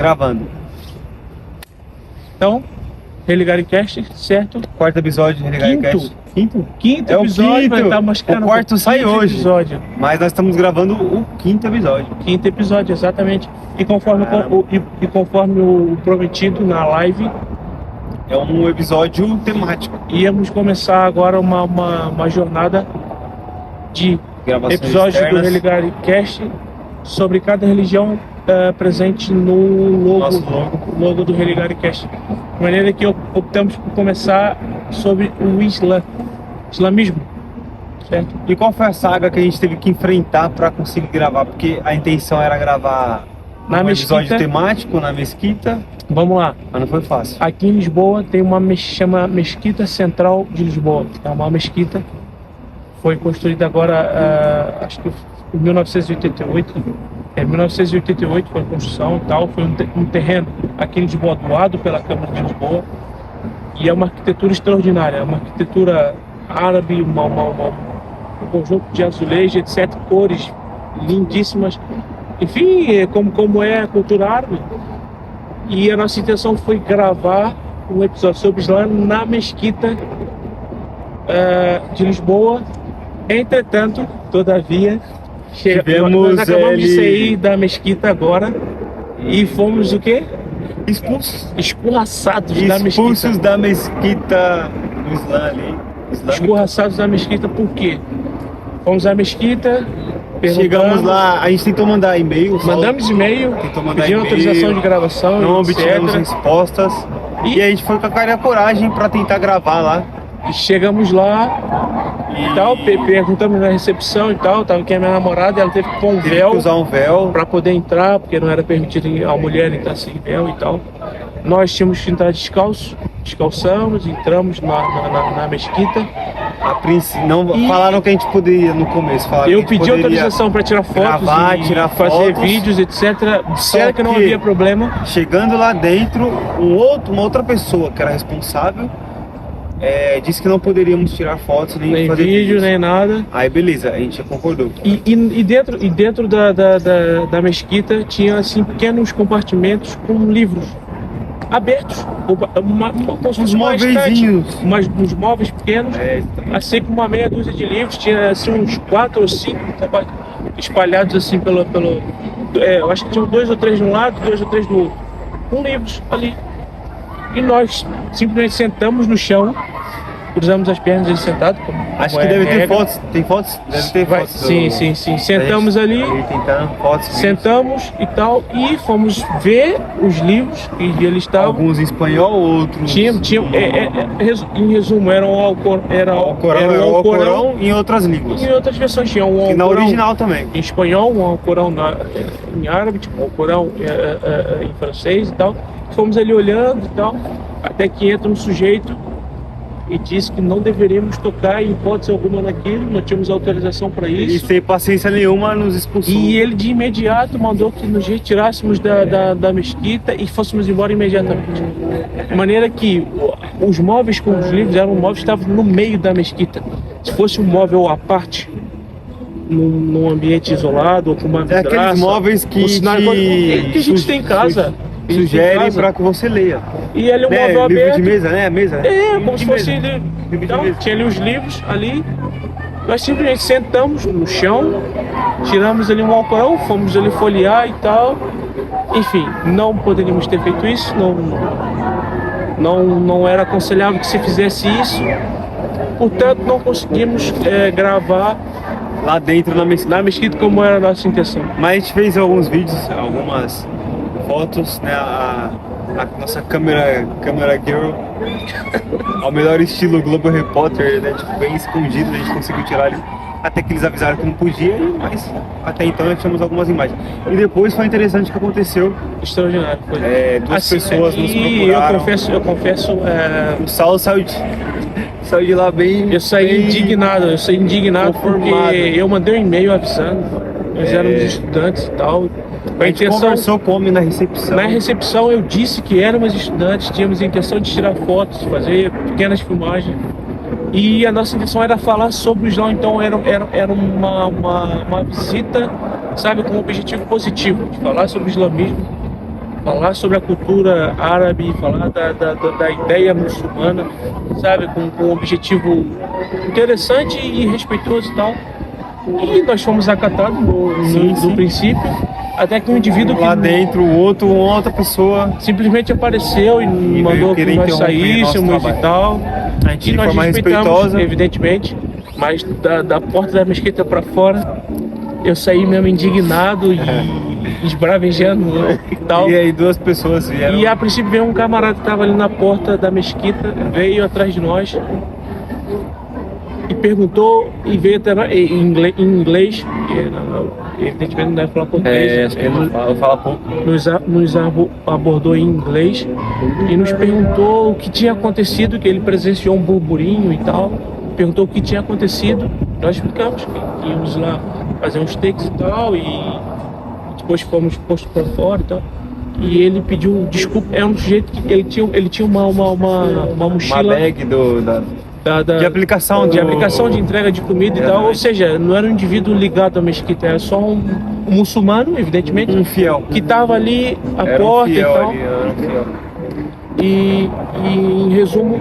Gravando. Então, Religare-Cast, certo? Quarto episódio de Religare-Cast. Quinto É o episódio, quinto. vai estar mascarando. O quarto sai hoje. Episódio. Mas nós estamos gravando o quinto episódio. Quinto episódio, exatamente. E conforme, conforme o prometido na live, É um episódio temático. íamos começar agora uma jornada de Gravações episódios do externas. Religare-Cast sobre cada religião presente no Nosso logo do Religare-Cast. De maneira que optamos por começar sobre o islamismo, certo? E qual foi a saga que a gente teve que enfrentar para conseguir gravar? Porque a intenção era gravar Na um mesquita. episódio temático na mesquita, Vamos lá. mas não foi fácil. Aqui em Lisboa tem uma chama Mesquita Central de Lisboa. É uma mesquita, foi construída agora, acho que em 1988. 1988 foi a construção e tal. Foi um terreno aqui em Lisboa doado pela Câmara de Lisboa. E é uma arquitetura extraordinária, é uma arquitetura árabe, um conjunto de azulejo, etc. Cores lindíssimas. Enfim, como é a cultura árabe. E a nossa intenção foi gravar um episódio sobre Islã na mesquita de Lisboa. Entretanto, todavia, nós acabamos de sair da mesquita agora e fomos o quê? Expulsos. Escorraçados da mesquita. Expulsos da mesquita do Islã ali. Escorraçados da mesquita por quê? Fomos à mesquita, Chegamos lá, a gente tentou mandar e-mail. mandamos e-mail, Tentou mandar pedimos e-mail, autorização de gravação, não obtivemos etc. respostas. E- E a gente foi com a cara e a coragem pra tentar gravar lá. E chegamos lá e tal, perguntamos na recepção e tal, tava aqui a minha namorada, ela teve que pôr um Teve véu que usar um véu. para poder entrar, porque não era permitido a mulher entrar sem véu e tal. Nós tínhamos que entrar descalçamos, entramos na mesquita. Não, E- falaram que a gente poderia no começo. Falaram Eu que a gente pedi poderia autorização para tirar fotos, gravar, e tirar fazer fotos. vídeos, etc. Disseram que não que- havia problema. Chegando lá dentro, uma outra pessoa que era responsável disse que não poderíamos tirar fotos nem fazer vídeo, vídeos. nem nada. Aí beleza, a gente já concordou. E dentro da mesquita tinha assim pequenos compartimentos com livros abertos, como se fosse uma estante, móveizinhos. uns móveis pequenos, assim com uma meia dúzia de livros. Tinha assim uns 4 ou 5 espalhados assim eu acho que tinham 2 ou 3 de um lado, 2 ou 3 do outro, com livros ali. E nós simplesmente sentamos no chão, cruzamos as pernas ele sentado. Acho que deve ter fotos. Tem fotos? Deve ter fotos. Sim. Sentamos ali. Tentando fotos. Sentamos e tal, e fomos ver os livros que eles estavam. Alguns em espanhol, outros. Em resumo, era o Alcorão em outras línguas. e em outras versões. Tinha um E na Alcorão original também. em espanhol, um Alcorão em árabe, tipo um Alcorão em francês e tal. Fomos ali olhando e tal, até que entra um sujeito e disse que não deveríamos tocar em hipótese alguma naquilo, não tínhamos autorização para E isso. sem paciência nenhuma nos expulsou. E ele de imediato mandou que nos retirássemos da mesquita e fôssemos embora imediatamente. De maneira que os móveis com os livros eram móveis que estavam no meio da mesquita. Se fosse um móvel à parte, num ambiente isolado ou com uma vidraça, aqueles móveis que um cenário que a gente tem em casa. Sugerem para que você leia. E ele é um móvel Livro aberto. de mesa, né? Mesa. Como se fosse livro. Então, tinha ali os livros ali. Nós simplesmente sentamos no chão, tiramos ali um Alcorão, fomos ali folhear e tal. Enfim, não poderíamos ter feito isso, não era aconselhável que se fizesse isso. Portanto, não conseguimos gravar Lá dentro na mesquita. na mesquita como era a nossa intenção. Mas a gente fez alguns vídeos, algumas fotos, né? A nossa câmera girl, ao melhor estilo Globo Repórter, né? Tipo, bem escondido, a gente conseguiu tirar ali. Até que eles avisaram que não podia, mas até então nós tínhamos algumas imagens. E depois foi interessante o que aconteceu. Extraordinário. Foi. Duas pessoas nos E procuraram. eu confesso, O Saulo saiu de lá bem... eu saí indignado conformado. porque eu mandei um e-mail avisando, nós éramos estudantes e tal. A gente conversou com o homem na recepção. Na recepção eu disse que éramos estudantes, tínhamos a intenção de tirar fotos, fazer pequenas filmagens. E a nossa intenção era falar sobre o Islã, então era uma visita, sabe, com um objetivo positivo, de falar sobre o islamismo falar sobre a cultura árabe, falar da ideia muçulmana, sabe, com um objetivo interessante e respeitoso e tal. E nós fomos acatados no princípio, até que um indivíduo Lá que dentro, uma outra pessoa simplesmente apareceu e mandou que querer nós interromper saíssemos nosso e trabalho. tal. A gente E de nós forma respeitamos, respeitosa. evidentemente, mas da porta da mesquita para fora, eu saí mesmo indignado e esbravejando e tal. E aí duas pessoas vieram. E a princípio veio um camarada que estava ali na porta da mesquita, veio atrás de nós e perguntou, e veio até nós, em inglês, que, evidentemente não deve falar português, Acho que ele fala pouco. nos abordou em inglês e nos perguntou o que tinha acontecido, que ele presenciou um burburinho e tal, perguntou o que tinha acontecido. Nós explicamos que íamos lá fazer uns takes e tal, e depois fomos postos para fora e tal. E ele pediu desculpa, é um sujeito que ele tinha uma Uma mochila bag da de aplicação de aplicação de entrega de comida e tal, ou seja, não era um indivíduo ligado à mesquita, era só um muçulmano, evidentemente, um fiel. que estava ali à Era um porta e fiel tal. ali, era um fiel. E em resumo,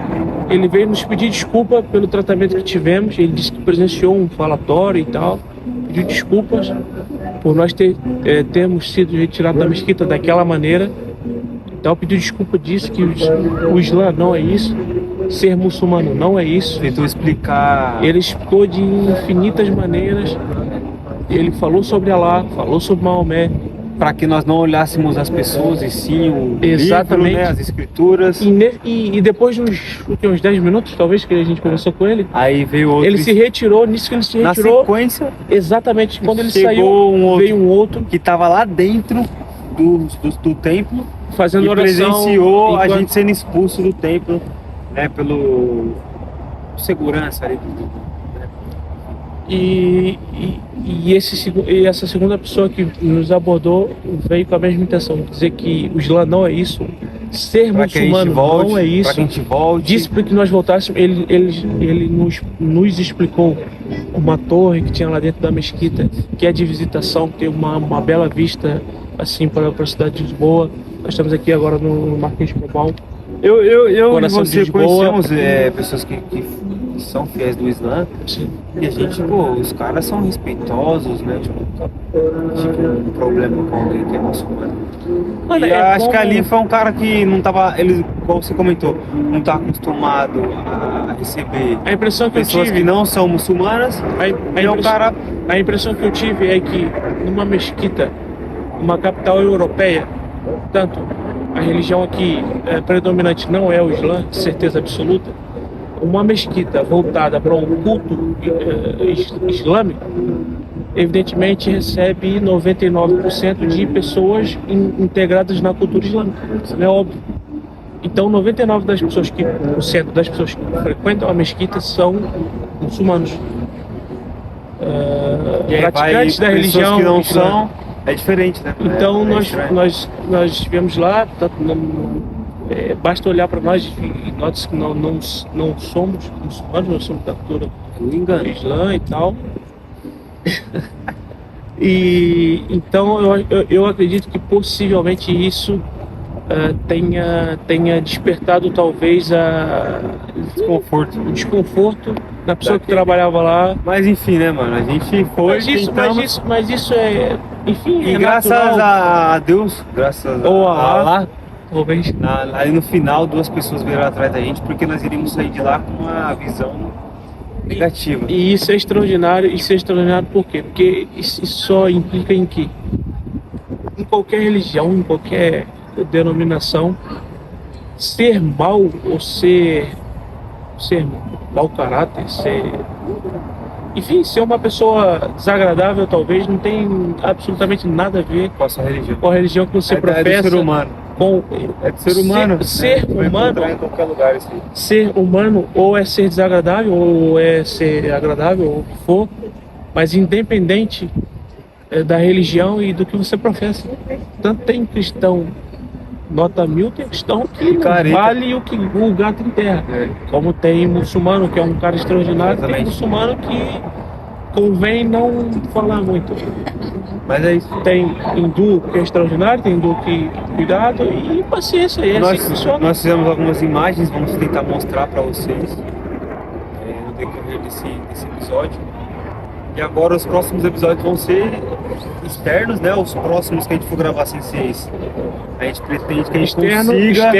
ele veio nos pedir desculpa pelo tratamento que tivemos. Ele disse que presenciou um falatório e tal, pediu desculpas por nós termos sido retirados da mesquita daquela maneira. Então pediu desculpa, disse que o Islã não é isso, ser muçulmano não é isso. Tentou explicar. Ele explicou de infinitas maneiras. Ele falou sobre Alá, falou sobre Maomé. Para que nós não olhássemos as pessoas e sim o Exatamente. livro, né, as escrituras. E depois de uns 10 minutos, talvez, que a gente conversou com ele, Aí veio outro. ele se retirou. Nisso que ele se Na retirou, sequência, exatamente quando ele chegou saiu, um outro veio um outro que estava lá dentro do templo fazendo e oração. presenciou a enquanto- gente sendo expulso do templo, né, pelo segurança ali. E essa segunda pessoa que nos abordou veio com a mesma intenção, dizer que o Islã não é isso, ser Para que a gente muçulmano volte, não é para isso. que a gente volte. Disse para que nós voltássemos. Ele nos explicou uma torre que tinha lá dentro da mesquita, que é de visitação, que tem uma bela vista assim para a cidade de Lisboa. Nós estamos aqui agora no Marquês de Pombal. Eu e Coração de você Lisboa. conhecemos pessoas que são fiéis do Islã. Assim, E a gente, os caras são respeitosos, né? Tipo, um problema com alguém que é muçulmano. Mano, E é acho que como- ali foi um cara que não tava, ele, como você comentou, não tá acostumado a receber A impressão que eu pessoas tive, que não são muçulmanas. E é um cara. a impressão que eu tive é que numa mesquita, uma capital europeia, tanto a religião aqui predominante não é o Islã, de certeza absoluta, uma mesquita voltada para um culto islâmico, evidentemente recebe 99% de pessoas integradas na cultura islâmica, isso é óbvio. Então 99% das pessoas que frequentam a mesquita são muçulmanos, E aí praticantes da pessoas religião que não islâmica. são, é diferente, né? Então É estranho. nós estivemos lá, basta olhar para nós e nota que não somos muçulmanos, nós somos da cultura Me engano. islã e tal. E então eu acredito que possivelmente isso tenha despertado talvez Desconforto. o desconforto da pessoa que Daquele- trabalhava lá. Mas enfim, né, mano? A gente foi, tentamos. Mas isso é, enfim, E é graças natural. a Deus, graças Ou a a Allah, talvez. aí no final duas pessoas vieram atrás da gente porque nós iríamos sair de lá com uma visão negativa. E isso é extraordinário. Isso é extraordinário por quê? Porque isso só implica em que em qualquer religião, em qualquer denominação, ser mal ou ser mau caráter, enfim, ser uma pessoa desagradável talvez não tem absolutamente nada a ver Com a sua religião. com a religião que você É do professa. ser humano. Com É do ser humano. Ser Vai humano. encontrar em qualquer lugar isso aí. Ser humano ou é ser desagradável ou é ser agradável ou o que for, mas independente da religião e do que você professa. Tanto tem cristão nota 1000, tem cristão que não Careta. vale o gato em terra. É. Como tem muçulmano que é um cara extraordinário, tem Exatamente. muçulmano que convém não falar muito. Mas é isso. Tem hindu que é extraordinário, tem hindu que cuidado e paciência, e é assim que funciona. Nós fizemos algumas imagens, vamos tentar mostrar para vocês no decorrer desse episódio. E agora os próximos episódios vão ser externos, né? Os próximos que a gente for gravar sem ser esse. A gente pretende que a gente consiga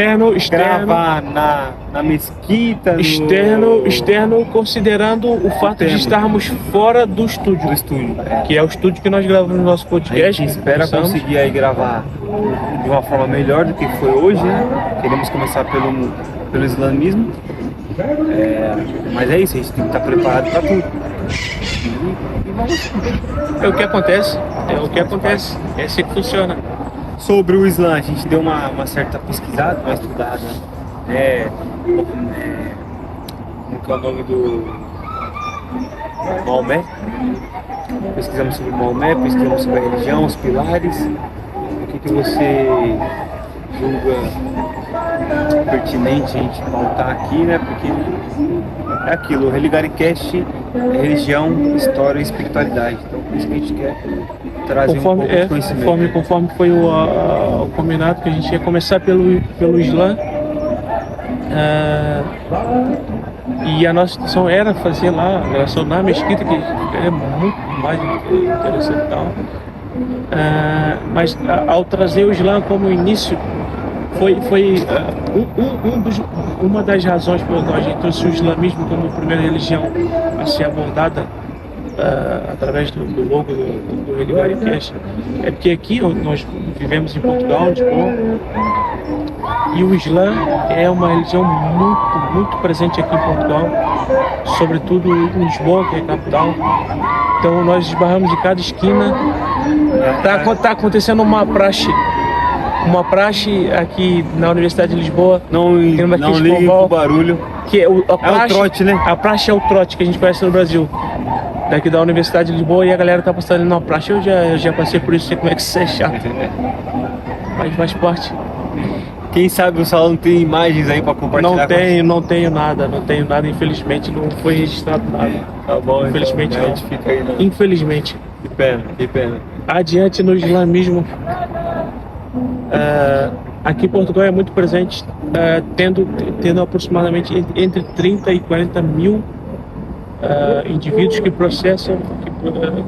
gravar na mesquita, externo, considerando o fato de estarmos fora do estúdio. Que é o estúdio que nós gravamos no nosso podcast. A gente espera conseguir aí gravar de uma forma melhor do que foi hoje, né? Queremos começar pelo islamismo. Mas é isso, a gente tem que estar preparado para tudo. É o que acontece, é assim que funciona. Sobre o Islã, a gente deu uma certa pesquisada, uma estudada, como que é o nome do Maomé. Pesquisamos sobre Maomé, pesquisamos sobre a religião, os pilares. O que você julga pertinente a gente pautar aqui, né? Porque é aquilo, o Religare-cast é religião, história e espiritualidade. Então, por isso que a gente quer trazer um pouco de conhecimento. Conforme foi o combinado, que a gente ia começar pelo Islã. E a nossa intenção era fazer lá a gravação na mesquita, que é muito mais interessante e tal. Mas ao trazer o Islã como início, foi uma das razões pela qual a gente trouxe o islamismo como primeira religião a ser abordada através do logo do Religare-cast. É porque aqui nós vivemos em Portugal, Lisboa, e o Islã é uma religião muito, muito presente aqui em Portugal, sobretudo em Lisboa, que é a capital. Então nós esbarramos em cada esquina. Tá acontecendo uma praxe aqui na Universidade de Lisboa. Não ligue pro barulho. Que é o trote, né? A praxe é o trote que a gente conhece no Brasil. Daqui da Universidade de Lisboa, e a galera tá passando ali na praxe. Eu já passei por isso, sei como é que isso é chato. Mas faz parte. Quem sabe o salão tem imagens aí pra compartilhar? Não tenho nada, infelizmente não foi registrado nada. Tá bom, infelizmente então, não. a gente fica aí, né? Infelizmente. Que pena. Adiante no islamismo. Aqui em Portugal é muito presente, tendo aproximadamente entre 30 e 40 mil indivíduos que processam,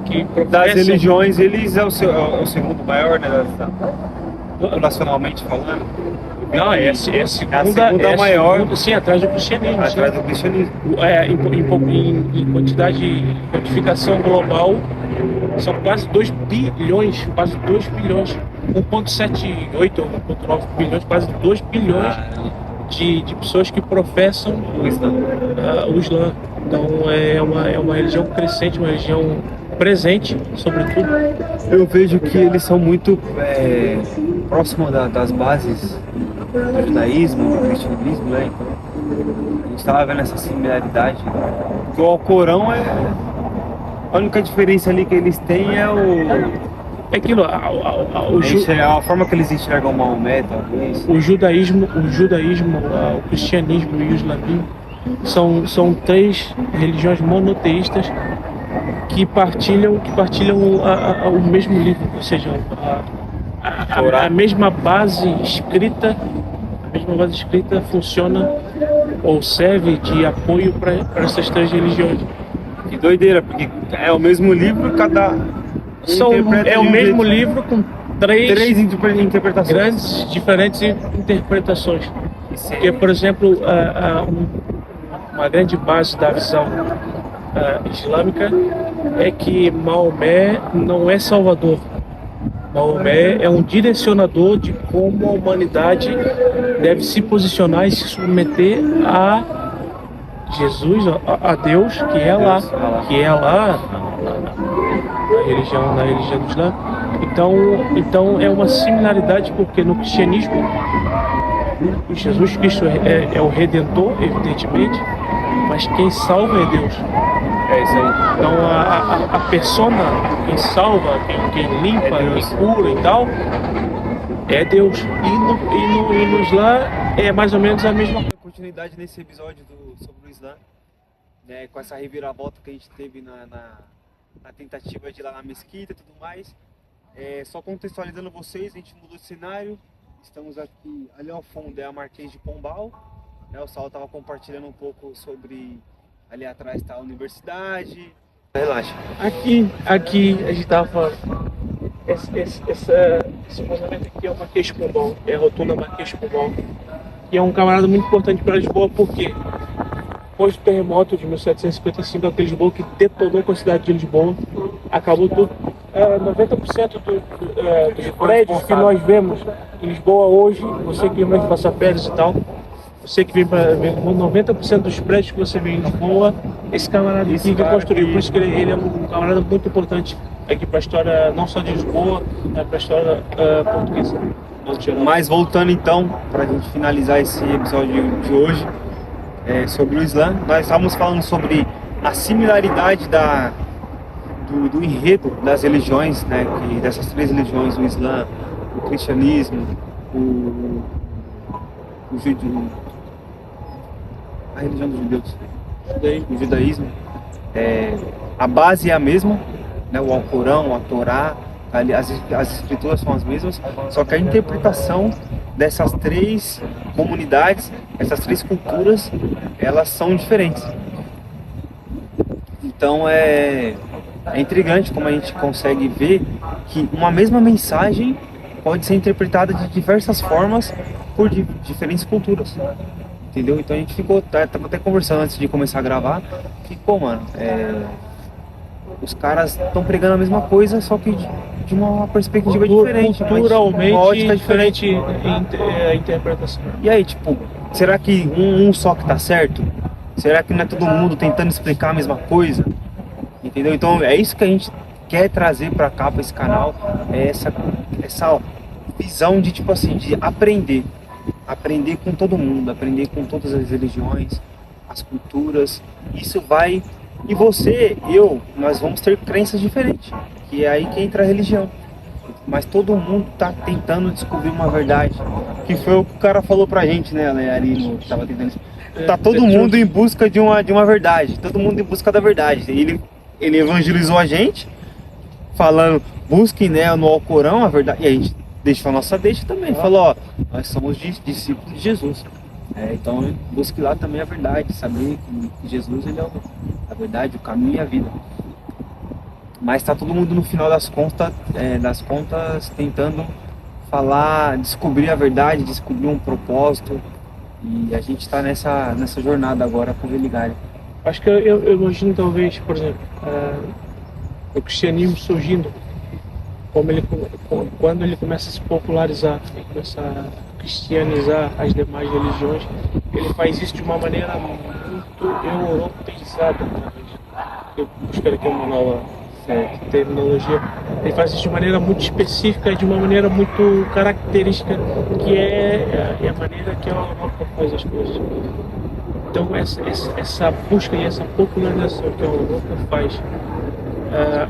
que professam. Das religiões, eles é o segundo maior, né? Populacionalmente falando. Não, é a segunda maior. Sim, atrás do cristianismo. Atrás do cristianismo. Em quantidade de quantificação global, são quase 2 bilhões, 1,78 ou 1,9 bilhões, quase 2 bilhões de pessoas que professam o Islã. Então é uma religião crescente, uma religião presente, sobretudo. Eu vejo que eles são muito próximos das bases do judaísmo, do cristianismo, né? Então, a gente estava vendo essa similaridade. Porque o Alcorão a única diferença ali que eles têm é aquilo, a forma que eles enxergam o Maomé, talvez. O judaísmo, o cristianismo e o islamismo são três religiões monoteístas que partilham o mesmo livro, ou seja, a mesma base escrita. A mesma base escrita funciona ou serve de apoio para essas três religiões. Que doideira, porque é o mesmo livro, cada é o mesmo livro com três interpretações, grandes diferentes interpretações. Porque, por exemplo, uma grande base da visão islâmica é que Maomé não é salvador. Maomé é um direcionador de como a humanidade deve se posicionar e se submeter a Jesus, a Deus, que é lá na religião do Islã. Então é uma similaridade, porque no cristianismo Jesus Cristo é o Redentor, evidentemente, mas quem salva é Deus. É isso aí. Então a persona, quem salva, quem limpa, quem cura e tal, é Deus. E no Islã é mais ou menos a mesma coisa. Continuidade nesse episódio sobre o Islã, né, com essa reviravolta que a gente teve na tentativa de ir lá na mesquita e tudo mais. Só contextualizando vocês, a gente mudou de cenário. Estamos aqui, ali ao fundo é a Marquês de Pombal, né? O Saulo estava compartilhando um pouco sobre, ali atrás está a universidade. Relaxa. Aqui a gente tava falando. Esse monumento aqui é o Marquês de Pombal, é a rotunda Marquês de Pombal. E é um camarada muito importante para Lisboa, porque depois do terremoto de 1755, aquele Lisboa que detonou com a cidade de Lisboa, acabou tudo. 90% dos prédios que nós vemos em Lisboa hoje, você que vem passar férias e tal, você que vem para ver 90% dos prédios que você vê em Lisboa, esse camarada aqui que construiu. Por isso que ele é um camarada muito importante aqui para a história, não só de Lisboa, mas para a história portuguesa. Mas voltando então, para a gente finalizar esse episódio de hoje, sobre o Islã, nós estávamos falando sobre a similaridade do enredo das religiões, né, dessas três religiões, o Islã, o cristianismo, a religião dos judeus, o judaísmo. A base é a mesma, né, o Alcorão, a Torá, as escrituras são as mesmas, só que a interpretação dessas três comunidades, essas três culturas, elas são diferentes. Então é intrigante como a gente consegue ver que uma mesma mensagem pode ser interpretada de diversas formas por diferentes culturas. Entendeu? Então a gente tava até conversando antes de começar a gravar, que, pô, mano, os caras estão pregando a mesma coisa, só que de uma perspectiva diferente. Culturalmente uma ótica diferente a interpretação. E aí, tipo, será que um só que tá certo? Será que não é todo mundo tentando explicar a mesma coisa? Entendeu? Então é isso que a gente quer trazer pra cá, pra esse canal, essa visão de, tipo assim, de aprender com todo mundo, aprender com todas as religiões, as culturas. Isso vai, e você, nós vamos ter crenças diferentes, que é aí que entra a religião. Mas todo mundo tá tentando descobrir uma verdade, que foi o que o cara falou pra gente, né, ali no, tava tentando. Tá todo mundo em busca de uma verdade, todo mundo em busca da verdade. Ele evangelizou a gente, falando, busquem, né, no Alcorão a verdade, e a gente deixou a nossa deixa também, falou, ó, nós somos discípulos de Jesus, então busque lá também a verdade, saber que Jesus, ele é a verdade, o caminho e a vida. Mas tá todo mundo no final das contas tentando falar, descobrir a verdade, descobrir um propósito, e a gente tá nessa jornada agora com o Religare. Acho que eu imagino, talvez, por exemplo, o cristianismo surgindo, quando ele começa a se popularizar, ele começa a cristianizar as demais religiões, ele faz isso de uma maneira muito europeizada. Eu buscaria aqui uma nova terminologia. Ele faz isso de maneira muito específica, de uma maneira muito característica, que é a maneira que a Europa faz as coisas. Então essa busca e essa popularização que a Europa faz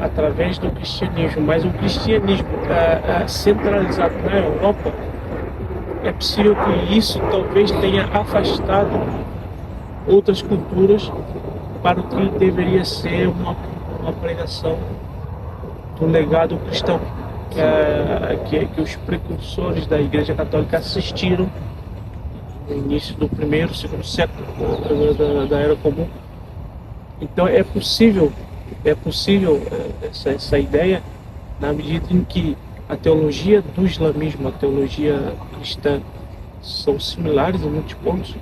através do cristianismo, mas um cristianismo centralizado na Europa, é possível que isso talvez tenha afastado outras culturas para o que deveria ser uma pregação do legado cristão que os precursores da Igreja Católica assistiram no início do primeiro, segundo século da Era Comum. Então é possível essa ideia, na medida em que a teologia do islamismo, a teologia cristã, são similares em muitos pontos.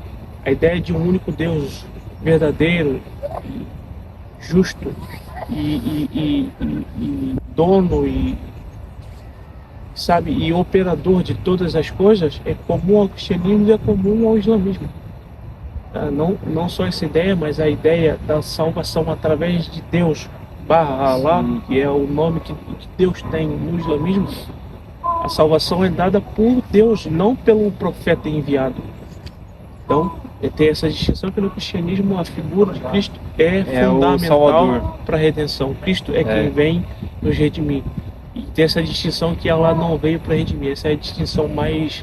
A ideia de um único Deus verdadeiro, justo e dono e operador de todas as coisas é comum ao cristianismo e é comum ao islamismo. Não só essa ideia, mas a ideia da salvação através de Deus Allah, que é o nome que Deus tem no islamismo. A salvação é dada por Deus, não pelo profeta enviado. Então, tem essa distinção que no cristianismo a figura de Cristo é fundamental para a redenção. Cristo é quem vem nos redimir. E tem essa distinção que Allah não veio para redimir. Essa é a distinção mais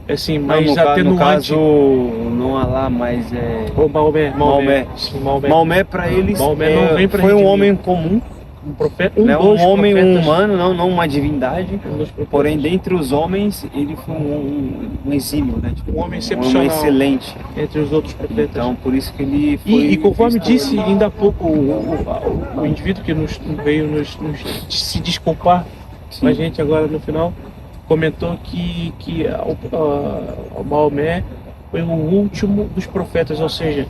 atenuante. No caso, não Allah, mas o Maomé. Maomé para eles Maomé não vem pra foi um redimir. homem comum, um profeta, Ele é um dos homem, um profetas, humano, não uma divindade. um dos profetas, Porém, dentre os homens, ele foi um exímio, né? Tipo, um homem um excepcional homem excelente. entre os outros profetas. Então, por isso que ele foi. E conforme visto disse ali. ainda há pouco o indivíduo que veio se desculpar com a gente agora no final, comentou que o Maomé foi o último dos profetas, ou seja,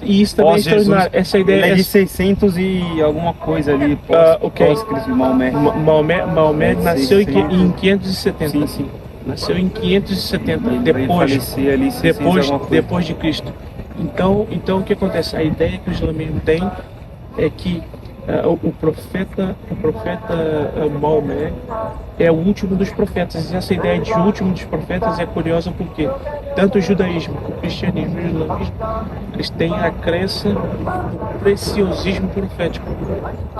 e isso também é extraordinário. Essa ideia Ele é de 600 e alguma coisa ali, ok. pós-Cristo, Maomé. Maomé nasceu em 600. 570. Sim, sim. Nasceu em 570, Ele veio falecer ali 600 alguma coisa. depois de Cristo. Então o que acontece? A ideia que o islamismo tem é que o profeta Maomé é o último dos profetas. E essa ideia de último dos profetas é curiosa porque tanto o judaísmo, o cristianismo e o islamismo, eles têm a crença do preciosismo profético.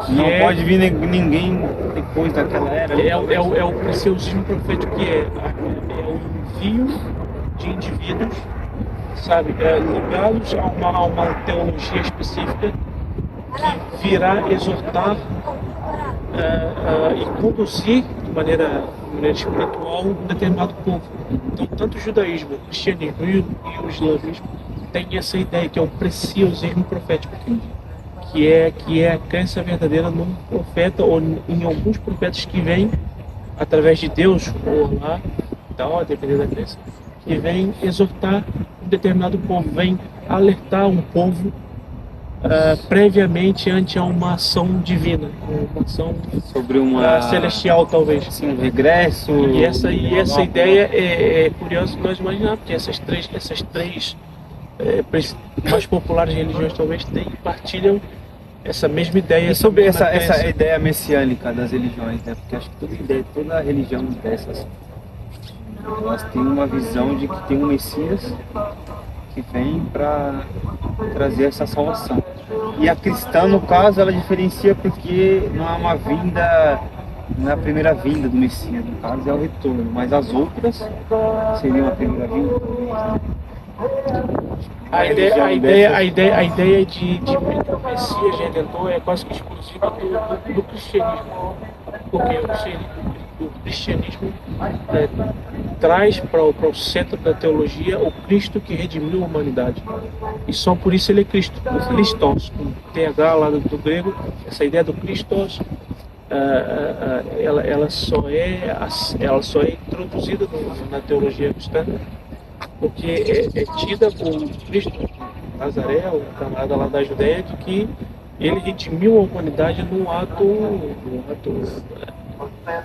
Que Não pode vir ninguém depois daquela era. é o preciosismo profético, que é o envio de indivíduos, sabe, ligados a uma teologia específica que virá exortar e conduzir de maneira espiritual um determinado povo. Então, tanto o judaísmo, o cristianismo e o islamismo têm essa ideia que é o preciosismo profético, que é a crença verdadeira num profeta ou em alguns profetas que vêm através de Deus ou lá, tal, dependendo da crença, que vem exortar um determinado povo, vem alertar um povo previamente ante a uma ação divina, uma ação Sobre uma celestial, talvez. assim, um regresso. E essa ideia é curiosa nós imaginarmos, porque essas três mais populares religiões talvez partilham essa mesma ideia. E sobre mesma essa crença. ideia messiânica das religiões, né? Porque acho que toda religião dessas, elas têm uma visão de que tem um Messias que vem para trazer essa salvação. E a cristã, no caso, ela diferencia porque não é uma vinda, não é a primeira vinda do Messias, no caso é o retorno, mas as outras seriam a primeira vinda. A ideia de Messias Redentor é quase que exclusiva do cristianismo. Porque o cristianismo traz para o centro da teologia o Cristo que redimiu a humanidade. E só por isso ele é Cristo, o Christos, com TH lá do grego. Essa ideia do Christos, ela só é introduzida na teologia cristã porque é tida por Cristo Nazaré, o camarada lá da Judéia, de que ele redimiu a humanidade num ato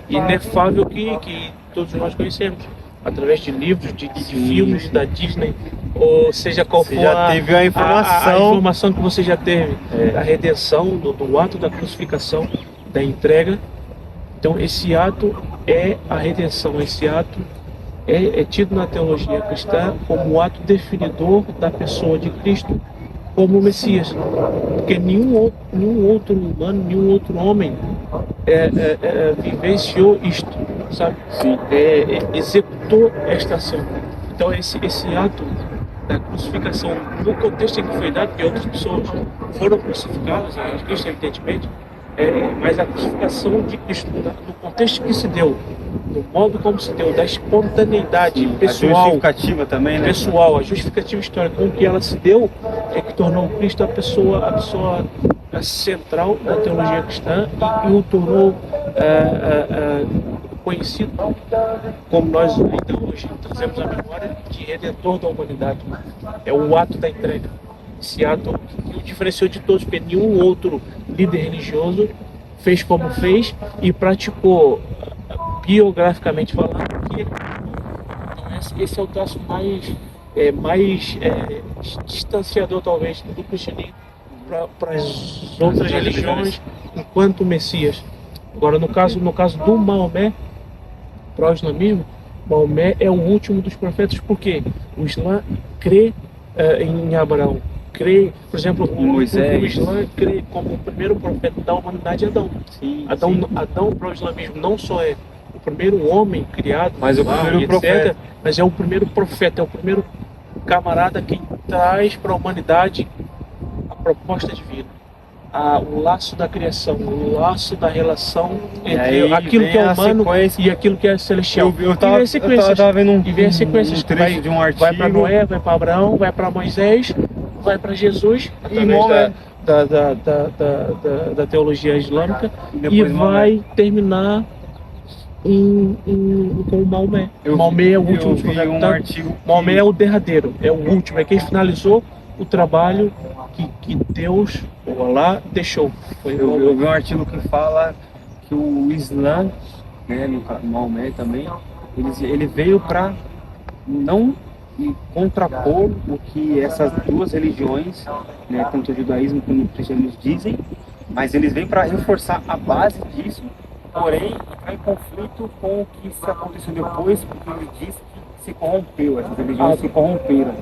inefável que todos nós conhecemos, através de livros, de filmes da Disney, ou seja qual for teve a informação que você já teve, a redenção do ato da crucificação, da entrega. Então esse ato é a redenção, esse ato é tido na teologia cristã como o ato definidor da pessoa de Cristo como Messias, porque nenhum outro humano, nenhum outro homem vivenciou isto, sabe? Executou esta ação. Então esse ato da crucificação, no contexto em que foi dado, porque outras pessoas foram crucificadas, Cristo evidentemente, mas a crucificação de Cristo, no contexto que se deu, no modo como se deu, da espontaneidade pessoal, a justificativa também, né? Pessoal, a justificativa histórica com que ela se deu é que tornou Cristo a pessoa central da teologia cristã e o tornou conhecido como nós ainda hoje trazemos a memória de redentor da humanidade. É o ato da entrega. Esse ato que o diferenciou de todos, porque nenhum outro líder religioso fez como fez e praticou, biograficamente falando, que então esse é o traço mais distanciador, talvez, do cristianismo para as outras religiões enquanto Messias. Agora, no caso do Maomé, para o islamismo, Maomé é o último dos profetas, porque o Islã crê em Abraão, crê, por exemplo, o Islã crê como o primeiro profeta da humanidade, Adão. Adão para o islamismo não só é o primeiro homem criado, mas o primeiro profeta, mas é o primeiro profeta, é o primeiro camarada que traz para a humanidade a proposta divina. o laço da criação, o laço da relação E entre aí aquilo vem que é a humano sequência. e aquilo que é celestial. Eu tava, eu tava vendo E vem as sequências. trecho de um artigo. Vai para Noé, vai para Abraão, vai para Moisés, vai para Jesus, através Maomé. da teologia islâmica, E e depois vai terminar com o Maomé. Maomé é o último eu vi profeta. um artigo. Maomé é o derradeiro, é o último, é quem finalizou o trabalho que Deus, ou Allah, deixou. Foi Eu Maomé. vi um artigo que fala que o Islã, né, no Maomé também, ele veio para não contrapor o que essas duas religiões, né, tanto o judaísmo como o cristianismo dizem, mas eles vêm para reforçar a base disso, porém entrar em conflito com o que isso aconteceu depois, porque ele diz que se corrompeu, essas religiões se corromperam.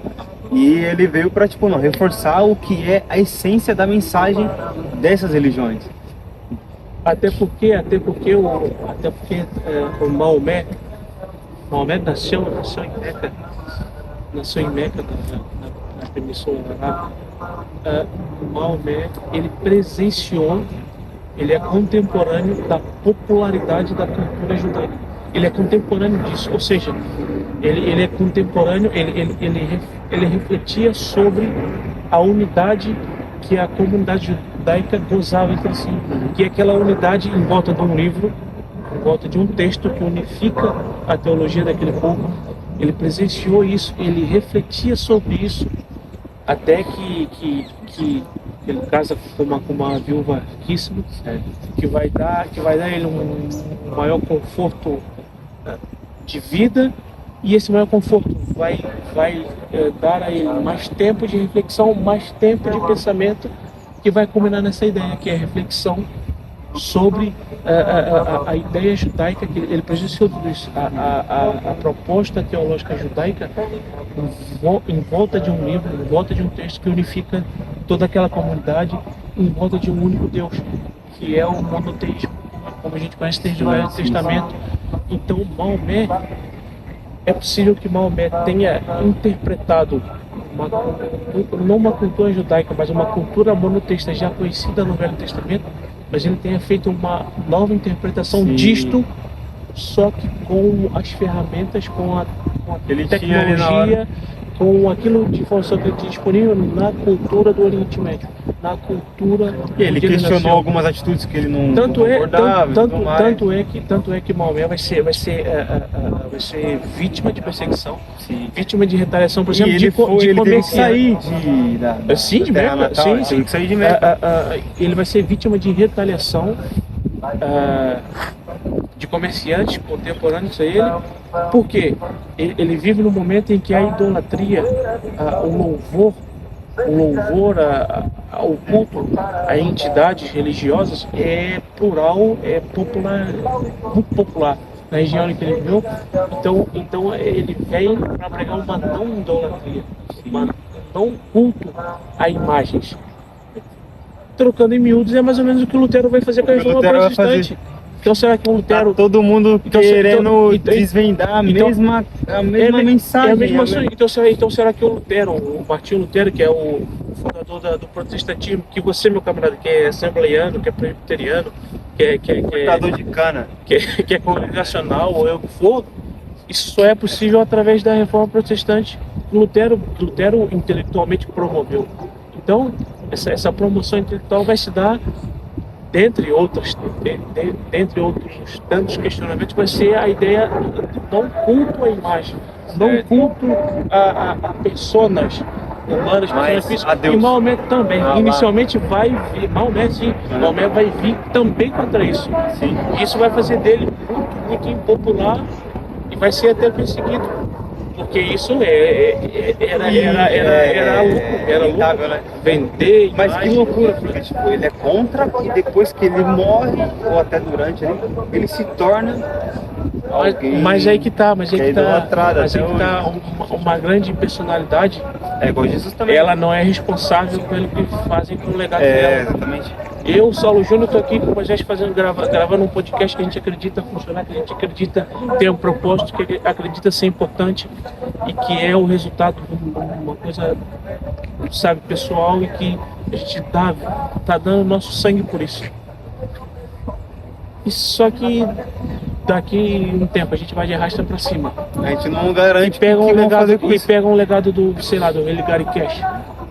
E ele veio para tipo, não, reforçar o que é a essência da mensagem dessas religiões. Até porque o Maomé nasceu em Meca, na Península Arábica. Maomé, ele presenciou, ele é contemporâneo da popularidade da cultura judaica. Ele é contemporâneo disso, ou seja, ele é contemporâneo, ele refletia sobre a unidade que a comunidade judaica gozava entre si, que é aquela unidade em volta de um livro, em volta de um texto que unifica a teologia daquele povo. Ele presenciou isso, ele refletia sobre isso, até que ele casa com uma viúva riquíssima, que vai dar a ele um maior conforto de vida, e esse maior conforto vai dar a ele mais tempo de reflexão, mais tempo de pensamento, que vai culminar nessa ideia, que é a reflexão sobre a ideia judaica, que ele presenciou tudo isso, a proposta teológica judaica em volta de um livro, em volta de um texto que unifica toda aquela comunidade em volta de um único Deus, que é o monoteísmo, como a gente conhece desde o Velho Testamento. Então Maomé, é possível que Maomé tenha interpretado não uma cultura judaica, mas uma cultura monoteísta já conhecida no Velho Testamento, mas ele tenha feito uma nova interpretação disto, só que com as ferramentas, com a tecnologia, com aquilo de informação que ele tinha disponível na cultura do Oriente Médio, na cultura. E ele questionou algumas atitudes que ele não concordava. Tanto é que Maomé vai ser vítima de perseguição, vítima de retaliação, por exemplo, ele teve que sair de Meca, teve que sair de Meca. Ele vai ser vítima de retaliação de comerciantes contemporâneos a ele, porque ele vive no momento em que a idolatria, o louvor ao culto a entidades religiosas é plural, é popular, muito popular na região em que ele viveu. Então ele vem para pregar uma não idolatria, não culto a imagens. Trocando em miúdos, é mais ou menos o que o Lutero vai fazer com a reforma protestante. Então será que o Lutero... todo mundo querendo desvendar a mesma mensagem. É a mesma então será que o Lutero, o Martinho Lutero, que é o fundador do protestantismo, que você, meu camarada, que é assembleiano, que é presbiteriano, que é cortador de cana, que é congregacional, ou o que for, isso só é possível através da reforma protestante que Lutero intelectualmente promoveu. Então, essa promoção intelectual vai se dar, dentre outros tantos questionamentos, vai ser a ideia do não culto à imagem, não culto a personas humanas, pessoas físicas. E Maomé também, inicialmente vai vir, Maomé vai vir também contra isso. Sim. Isso vai fazer dele muito impopular e vai ser até perseguido. Porque isso era lucro, né? Vender. Mas que loucura, porque tipo, ele é contra e depois que ele morre, ou até durante ele se torna alguém. Mas aí que tá, idolatrado, uma grande personalidade. É igual Jesus também. Ela não é responsável pelo que fazem com o legado dela. Exatamente. Eu, Saulo Júnior, estou aqui com o Moisés gravando um podcast que a gente acredita funcionar, que a gente acredita ter um propósito, que acredita ser importante. e que é o resultado de uma coisa, sabe, pessoal, e que a gente tá dando nosso sangue por isso. E só que daqui um tempo a gente vai de arrasta pra cima. A gente não garante E pegam o que um vão legado, fazer com e isso. pegam um legado do, sei lá, do Religare Cash.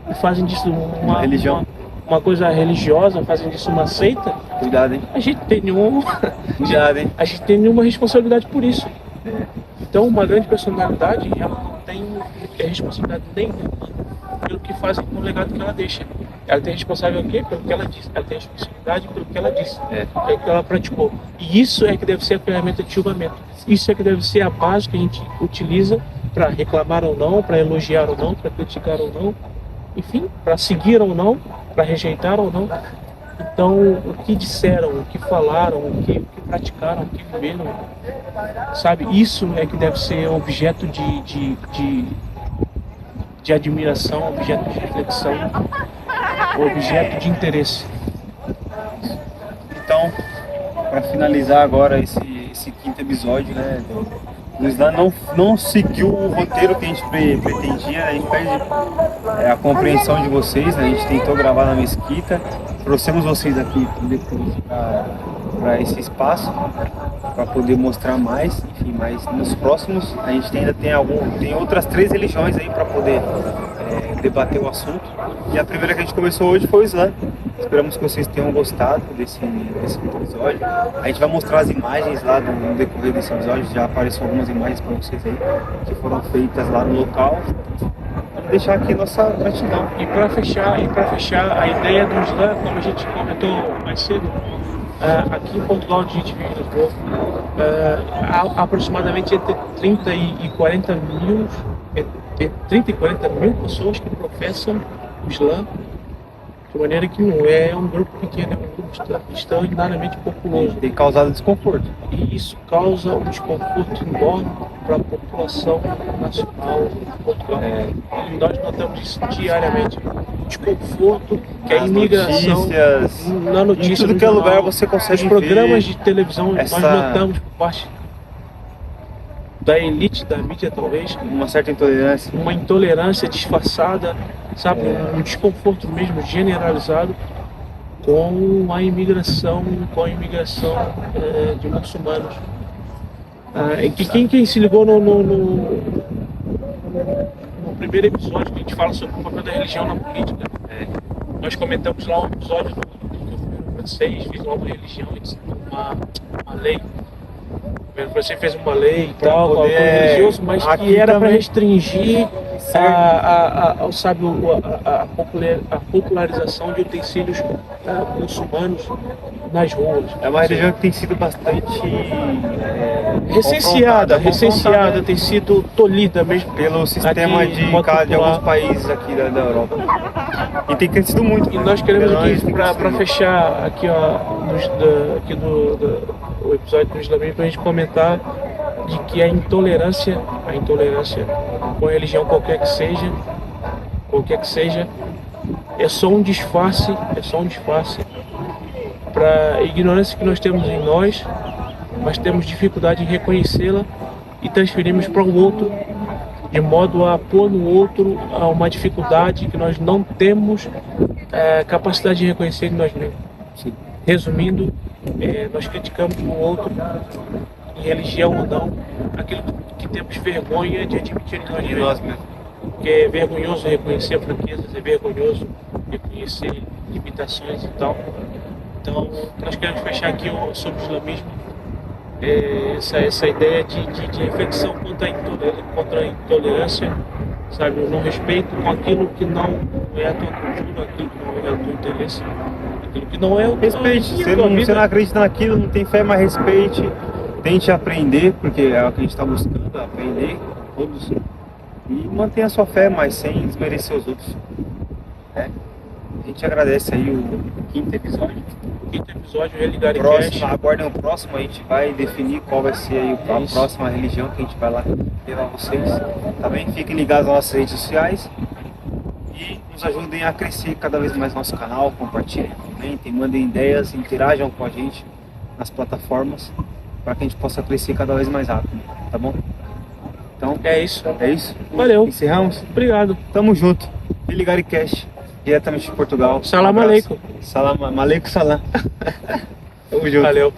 E fazem disso Uma religião. uma coisa religiosa, fazem disso uma seita. Cuidado, hein? A gente tem Cuidado, hein? a gente tem nenhuma responsabilidade por isso. Então, uma grande personalidade, ela não tem responsabilidade nenhuma pelo que fazem com o legado que ela deixa. Ela tem responsável o quê? Pelo que ela disse. Ela tem responsabilidade pelo que ela disse, pelo que ela praticou. E isso é que deve ser a ferramenta de julgamento. Isso é que deve ser a base que a gente utiliza para reclamar ou não, para elogiar ou não, para criticar ou não, enfim, para seguir ou não, para rejeitar ou não. Então, o que disseram, o que falaram, o que praticaram, o que viveram, sabe? Isso é que deve ser objeto de admiração, objeto de reflexão, objeto de interesse. Então, para finalizar agora esse quinto episódio, né? O Islã não seguiu o roteiro que a gente pretendia, né? A gente pede a compreensão de vocês, né? A gente tentou gravar na mesquita, trouxemos vocês aqui depois para esse espaço, para poder mostrar mais, enfim, mas nos próximos a gente ainda tem outras 3 religiões aí para poder debater o assunto. E a primeira que a gente começou hoje foi o Islã. Esperamos que vocês tenham gostado desse episódio. A gente vai mostrar as imagens lá no decorrer desse episódio. Já apareceram algumas imagens para vocês aí que foram feitas lá no local. E deixar aqui nossa gratidão. E para fechar, a ideia do Islã, como a gente comentou mais cedo, aqui em Portugal, onde a gente vive, Lisboa, há aproximadamente entre 30 e 40 mil, pessoas que professam o Islã, de maneira que não é um grupo pequeno, é um grupo extraordinariamente populoso. Tem causado desconforto. E isso causa um desconforto enorme para a população nacional de Portugal. E nós notamos isso diariamente. O desconforto que a Nas imigração, notícias, na notícia, em tudo no que é jornal, lugar você consegue nos programas ver de televisão, nós notamos por parte da elite da mídia, talvez, uma certa intolerância. uma intolerância disfarçada, sabe, um desconforto mesmo generalizado com a imigração de muçulmanos. Quem se ligou no primeiro episódio que a gente fala sobre o papel da religião na política, nós comentamos lá um episódio do governo francês, fez lá uma religião, uma lei. O governo francês fez uma lei e tal, com apoio religioso, mas que era para restringir sabe, a popularização de utensílios muçulmanos nas ruas. É uma religião que tem sido bastante recenseada, tem sido tolhida mesmo pelo sistema aqui, de alguns países aqui da Europa. E tem crescido muito. E nós queremos aqui, tem para crescido. fechar aqui, ó, o episódio do islamismo, para a gente comentar de que a intolerância com a religião qualquer que seja, é só um disfarce para a ignorância que nós temos em nós, mas temos dificuldade em reconhecê-la e transferimos para o outro, de modo a pôr no outro uma dificuldade que nós não temos capacidade de reconhecer em nós mesmos. Sim. Resumindo, nós criticamos no outro, em religião ou não, aquilo que temos vergonha de admitir em nós mesmos. Porque é vergonhoso reconhecer fraquezas, é vergonhoso reconhecer limitações e tal. Então, nós queremos fechar aqui sobre o islamismo, essa ideia de reflexão contra a intolerância, sabe, o não respeito com aquilo que não é a tua cultura, aquilo que não é o teu interesse, aquilo que não é o teu. Respeite, você não acredita naquilo, não tem fé, mas respeite, tente aprender, porque é o que a gente está buscando, aprender todos, e mantenha a sua fé, mas sem desmerecer os outros. A gente agradece aí o quinto episódio. Religare Cash. Aguardem o próximo, a gente vai definir qual vai ser aí a próxima religião que a gente vai lá levar vocês. Também fiquem ligados nas nossas redes sociais e nos ajudem a crescer cada vez mais nosso canal, compartilhem, comentem, mandem ideias, interajam com a gente nas plataformas para que a gente possa crescer cada vez mais rápido, tá bom? Então, É isso. é isso. Valeu. Encerramos? Obrigado. Tamo junto. Viligari Cash, diretamente de Portugal. Salam Um abraço. aleikum. Salam aleikum, salam. Tamo junto. Valeu.